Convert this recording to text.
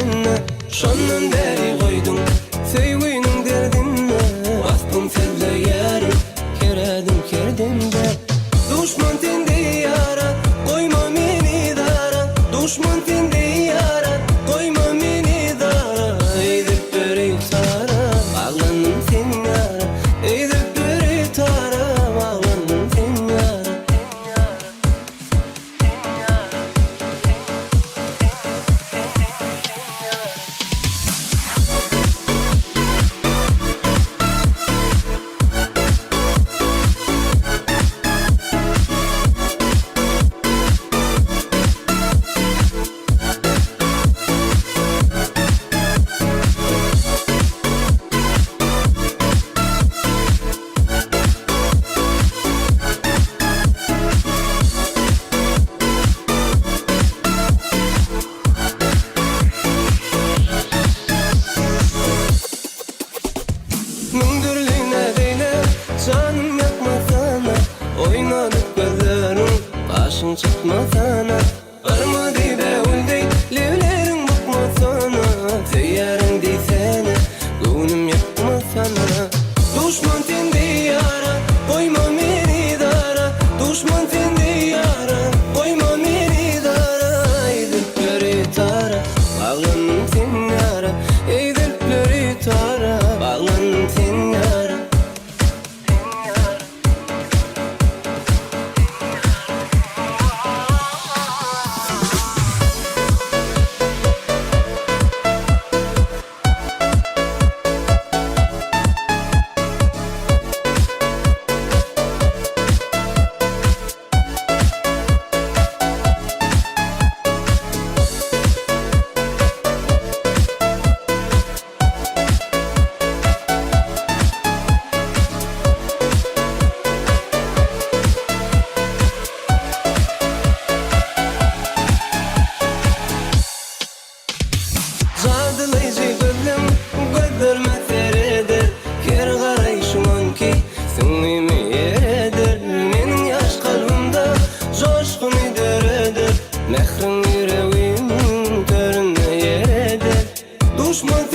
senne, şondan beri koydum söygüyünün derdinne. Bastım sevle yarım, keredim kerdimde. Düşman tende yara, koyma meni dara. Düşman tende yara, koyma meni dara. Eydip beri tara, bağlandım sen yara. Eydip beri tara, bağlandım sen yara. Mündürlüğüne değne, canım yakma sana. Oynadık gözlerim, başın çıkma sana. Varma dibe uldey, levlerin bakma sana. Seyyarın deysene, gönlüm yakma sana. Düşman tende yara, koyma meni dara. Düşman tende yara, koyma meni dara. Eydipleri tara, bağlandım sen yara. Eydipleri tara, bağlandım sen yara. Zadılayıcı gözlüm, gözlerime seredir. Ker qarayışman ki, sünlimi yeredir. Menin yaş kalbimde, coşkun ideredir. Mehrin yüreğimin töründe yeredir. Düşman